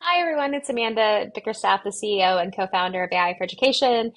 Hi, everyone. It's Amanda Bickerstaff, the CEO and co-founder of AI for Education.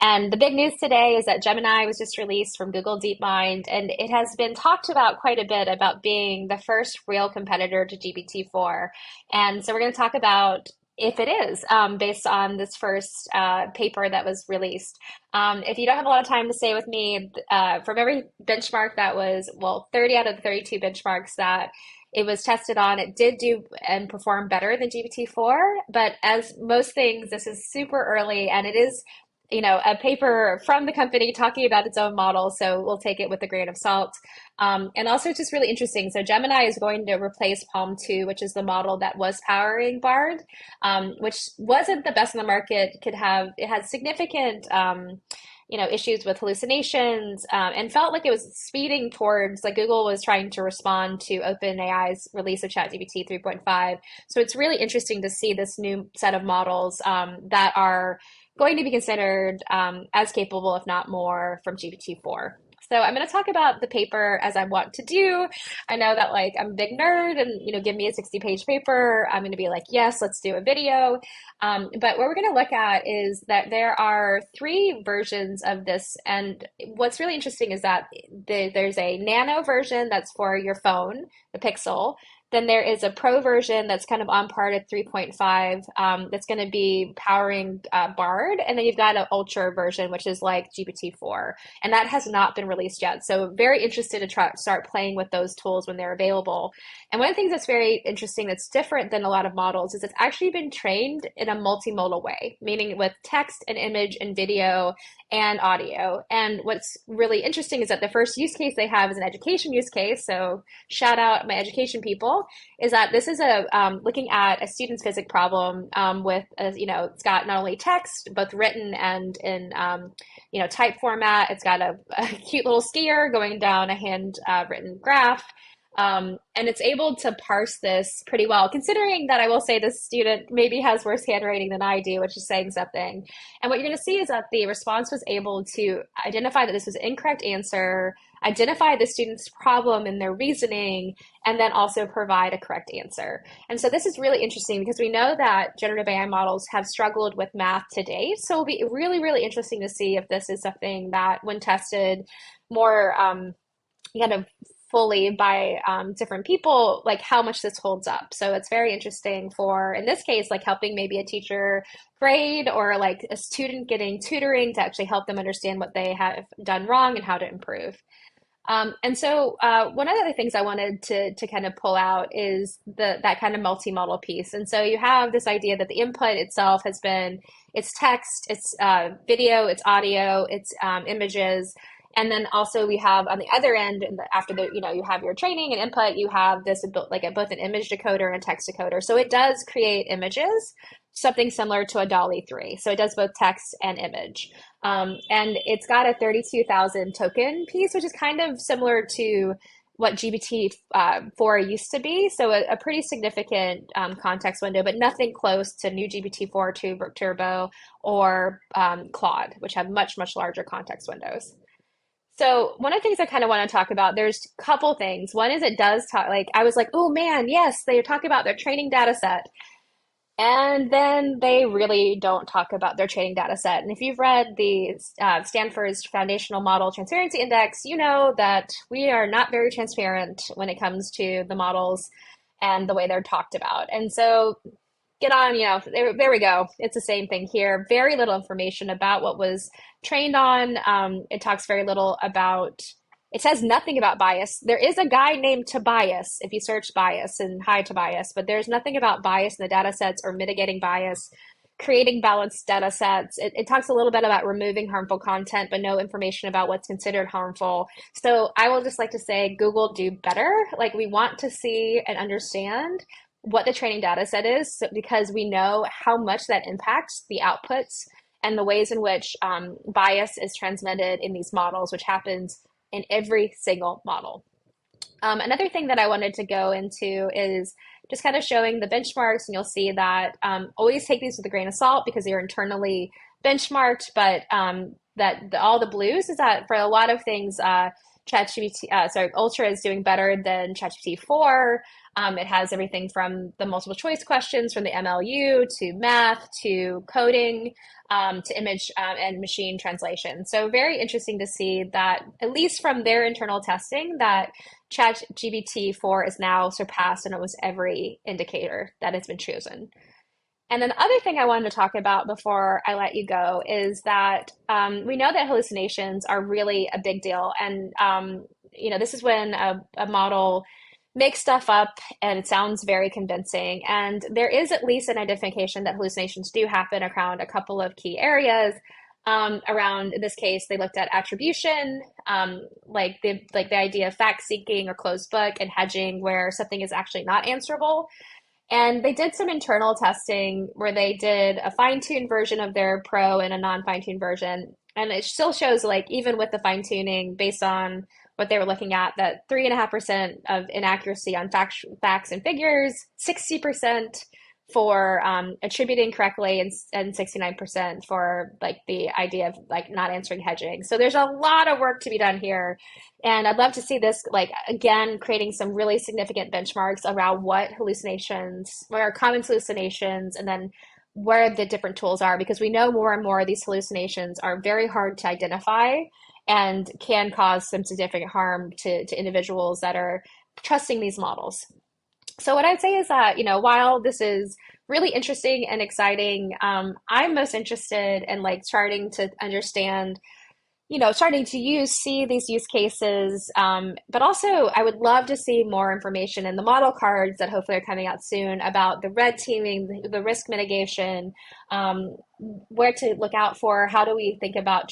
And the big news today is that Gemini was just released from Google DeepMind, and it has been talked about quite a bit about being the first real competitor to GPT-4. And so we're going to talk about if it is, based on this first paper that was released. If you don't have a lot of time to stay with me, from every benchmark that was, well, 30 out of the 32 benchmarks that it was tested on, it did do and perform better than GPT-4. But as most things, this is super early and it is, a paper from the company talking about its own model. So we'll take it with a grain of salt. And also, it's just really interesting. So Gemini is going to replace Palm 2, which is the model that was powering Bard, which wasn't the best in the market. It had significant issues with hallucinations, and felt like it was speeding towards, like Google was trying to respond to OpenAI's release of ChatGPT 3.5. So it's really interesting to see this new set of models that are going to be considered as capable, if not more, from GPT-4. So I'm going to talk about the paper as I want to do. I know that like I'm a big nerd and give me a 60-page paper. I'm going to be like, yes, let's do a video. But what we're going to look at is that there are three versions of this. And what's really interesting is that there's a nano version that's for your phone, the Pixel. Then there is a pro version that's kind of on par at 3.5, that's going to be powering Bard. And then you've got an ultra version, which is like GPT-4. And that has not been released yet. So very interested to start playing with those tools when they're available. And one of the things that's very interesting that's different than a lot of models is it's actually been trained in a multimodal way, meaning with text and image and video and audio. And what's really interesting is that the first use case they have is an education use case. So shout out my education people, is that this is a looking at a student's physics problem, with it's got not only text both written and in type format. It's got a cute little skier going down a hand written graph. And it's able to parse this pretty well, considering that I will say this student maybe has worse handwriting than I do, which is saying something. And what you're going to see is that the response was able to identify that this was an incorrect answer, identify the student's problem in their reasoning, and then also provide a correct answer. And so this is really interesting because we know that generative AI models have struggled with math to date. So it'll be really, really interesting to see if this is something that, when tested more kind of fully by different people, like how much this holds up. So it's very interesting for, in this case, like helping maybe a teacher grade or like a student getting tutoring to actually help them understand what they have done wrong and how to improve. And so one of the other things I wanted to kind of pull out is that kind of multimodal piece. And so you have this idea that the input itself has been, it's text, it's video, it's audio, it's images. And then also we have on the other end, after you have your training and input, you have this like both an image decoder and a text decoder. So it does create images, something similar to a DALL-E 3. So it does both text and image. And it's got a 32,000 token piece, which is kind of similar to what GPT-4 used to be. So a pretty significant context window, but nothing close to new GPT-4 Turbo or Claude, which have much, much larger context windows. So one of the things I kind of want to talk about, there's a couple things. One is it does talk, like I was like, oh man, yes, they're talking about their training data set. And then they really don't talk about their training data set. And if you've read the Stanford's Foundational Model Transparency Index, you know that we are not very transparent when it comes to the models and the way they're talked about. And so get on, there we go. It's the same thing here. Very little information about what was trained on. It talks very little about, it says nothing about bias. There is a guy named Tobias, if you search bias, and hi Tobias, but there's nothing about bias in the data sets or mitigating bias, creating balanced data sets. It talks a little bit about removing harmful content, but no information about what's considered harmful. So I will just like to say, Google, do better. Like, we want to see and understand what the training data set is, because we know how much that impacts the outputs and the ways in which bias is transmitted in these models, which happens in every single model. Another thing that I wanted to go into is just kind of showing the benchmarks, and you'll see that always take these with a grain of salt because they're internally benchmarked, but all the blues is that for a lot of things, Ultra is doing better than ChatGPT 4. It has everything from the multiple choice questions from the MLU to math to coding to image and machine translation. So very interesting to see that, at least from their internal testing, that ChatGPT 4 is now surpassed in almost every indicator that has been chosen. And then the other thing I wanted to talk about before I let you go is that we know that hallucinations are really a big deal. And, this is when a model makes stuff up and it sounds very convincing. And there is at least an identification that hallucinations do happen around a couple of key areas. Around, in this case, they looked at attribution, like the idea of fact seeking or closed book, and hedging, where something is actually not answerable. And they did some internal testing where they did a fine-tuned version of their pro and a non-fine-tuned version. And it still shows, like, even with the fine-tuning, based on what they were looking at, that 3.5% of inaccuracy on facts and figures, 60% for attributing correctly, and 69% for like the idea of like not answering hedging. So there's a lot of work to be done here. And I'd love to see this, like, again, creating some really significant benchmarks around what are common hallucinations, and then where the different tools are, because we know more and more of these hallucinations are very hard to identify and can cause some significant harm to individuals that are trusting these models. So what I'd say is that, while this is really interesting and exciting, I'm most interested in like starting to understand, starting to see these use cases. But also I would love to see more information in the model cards that hopefully are coming out soon about the red teaming, the risk mitigation, where to look out for, how do we think about,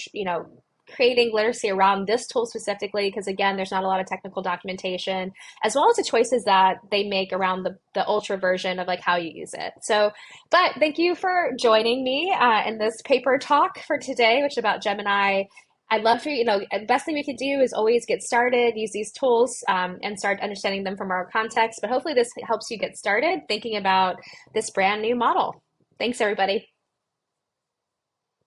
creating literacy around this tool specifically, because again, there's not a lot of technical documentation, as well as the choices that they make around the ultra version of like how you use it. So, but thank you for joining me in this paper talk for today, which is about Gemini. I'd love for the best thing we could do is always get started, use these tools, and start understanding them from our context. But hopefully this helps you get started thinking about this brand new model. Thanks, everybody.